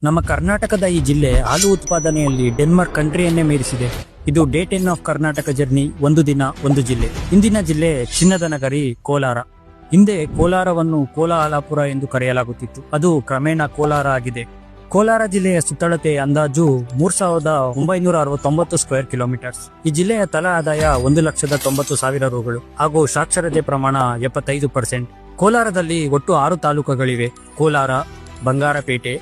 ನಮ್ಮ ಕರ್ನಾಟಕದ ಈ ಜಿಲ್ಲೆ ಹಾಲು ಉತ್ಪಾದನೆಯಲ್ಲಿ ಡೆನ್ಮಾರ್ಕ್ ಕಂಟ್ರಿಯನ್ನೇ ಮೀರಿಸಿದೆ. ಇದು ಡೇ 10 ಆಫ್ ಕರ್ನಾಟಕ ಜರ್ನಿ, ಒಂದು ದಿನ ಒಂದು ಜಿಲ್ಲೆ. ಇಂದಿನ ಜಿಲ್ಲೆ ಚಿನ್ನದ ನಗರಿ ಕೋಲಾರ. ಹಿಂದೆ ಕೋಲಾರವನ್ನು ಕೋಲಾಹಲಪುರ ಎಂದು ಕರೆಯಲಾಗುತ್ತಿತ್ತು. ಅದು ಕ್ರಮೇಣ ಕೋಲಾರ ಆಗಿದೆ. ಕೋಲಾರ ಜಿಲ್ಲೆಯ ಸುತ್ತಳತೆ ಅಂದಾಜು 3969 ಸ್ಕ್ವೇರ್ ಕಿಲೋಮೀಟರ್ಸ್. ಈ ಜಿಲ್ಲೆಯ ತಲಾ ಆದಾಯ 1,90,000 ರೂಗಳು ಹಾಗೂ ಸಾಕ್ಷರತೆ ಪ್ರಮಾಣ 75%. ಕೋಲಾರದಲ್ಲಿ ಒಟ್ಟು 6 ತಾಲೂಕುಗಳಿವೆ: ಕೋಲಾರ, ಬಂಗಾರಪೇಟೆ,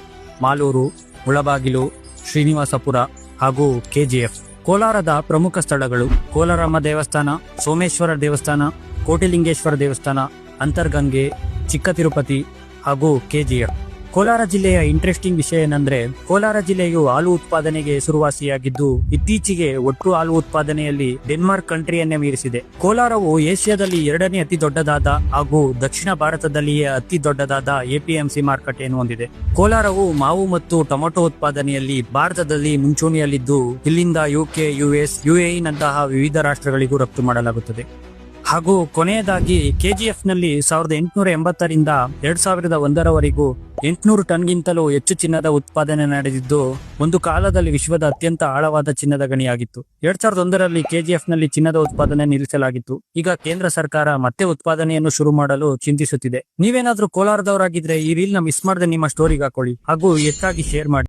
ಮಾಲೂರು, ಮುಳಬಾಗಿಲು, ಶ್ರೀನಿವಾಸಪುರ ಹಾಗೂ ಕೆಜಿಎಫ್. ಕೋಲಾರದ ಪ್ರಮುಖ ಸ್ಥಳಗಳು: ಕೋಲಾರಮ್ಮ ದೇವಸ್ಥಾನ, ಸೋಮೇಶ್ವರ ದೇವಸ್ಥಾನ, ಕೋಟಿಲಿಂಗೇಶ್ವರ ದೇವಸ್ಥಾನ, ಅಂತರ್ಗಂಗೆ, ಚಿಕ್ಕ ತಿರುಪತಿ ಹಾಗೂ ಕೆಜಿಎಫ್. ಕೋಲಾರ ಜಿಲ್ಲೆಯ ಇಂಟ್ರೆಸ್ಟಿಂಗ್ ವಿಷಯ ಏನಂದ್ರೆ, ಕೋಲಾರ ಜಿಲ್ಲೆಯು ಹಾಲು ಉತ್ಪಾದನೆಗೆ ಹೆಸರುವಾಸಿಯಾಗಿದ್ದು, ಇತ್ತೀಚೆಗೆ ಒಟ್ಟು ಹಾಲು ಉತ್ಪಾದನೆಯಲ್ಲಿ ಡೆನ್ಮಾರ್ಕ್ ಕಂಟ್ರಿಯನ್ನೇ ಮೀರಿಸಿದೆ. ಕೋಲಾರವು ಏಷ್ಯಾದಲ್ಲಿ 2ನೇ ಅತಿ ದೊಡ್ಡದಾದ ಹಾಗೂ ದಕ್ಷಿಣ ಭಾರತದಲ್ಲಿಯೇ ಅತಿ ದೊಡ್ಡದಾದ ಎಪಿಎಂಸಿ ಮಾರುಕಟ್ಟೆಯನ್ನು ಹೊಂದಿದೆ. ಕೋಲಾರವು ಮಾವು ಮತ್ತು ಟೊಮೆಟೊ ಉತ್ಪಾದನೆಯಲ್ಲಿ ಭಾರತದಲ್ಲಿ ಮುಂಚೂಣಿಯಲ್ಲಿದ್ದು, ಇಲ್ಲಿಂದ UK, US, UAE ನಂತಹ ವಿವಿಧ ರಾಷ್ಟ್ರಗಳಿಗೂ ರಫ್ತು ಮಾಡಲಾಗುತ್ತದೆ. ಹಾಗೂ ಕೊನೆಯದಾಗಿ ಕೆಜಿಎಫ್ ನಲ್ಲಿ 1880ರಿಂದ 2001ರವರೆಗೂ 800 ಟನ್ಗಿಂತಲೂ ಹೆಚ್ಚು ಚಿನ್ನದ ಉತ್ಪಾದನೆ ನಡೆದಿದ್ದು, ಒಂದು ಕಾಲದಲ್ಲಿ ವಿಶ್ವದ ಅತ್ಯಂತ ಆಳವಾದ ಚಿನ್ನದ ಗಣಿಯಾಗಿತ್ತು. 2001ರಲ್ಲಿ ಕೆಜಿಎಫ್ ನಲ್ಲಿ ಚಿನ್ನದ ಉತ್ಪಾದನೆ ನಿಲ್ಲಿಸಲಾಗಿತ್ತು. ಈಗ ಕೇಂದ್ರ ಸರ್ಕಾರ ಮತ್ತೆ ಉತ್ಪಾದನೆಯನ್ನು ಶುರು ಮಾಡಲು ಚಿಂತಿಸುತ್ತಿದೆ. ನೀವೇನಾದ್ರೂ ಕೋಲಾರದವರಾಗಿದ್ರೆ ಈ ರೀಲ್ ನ ಮಿಸ್ ಮಾಡದೆ ನಿಮ್ಮ ಸ್ಟೋರಿಗೆ ಹಾಕೊಳ್ಳಿ ಹಾಗೂ ಹೆಚ್ಚಾಗಿ ಶೇರ್ ಮಾಡಿ.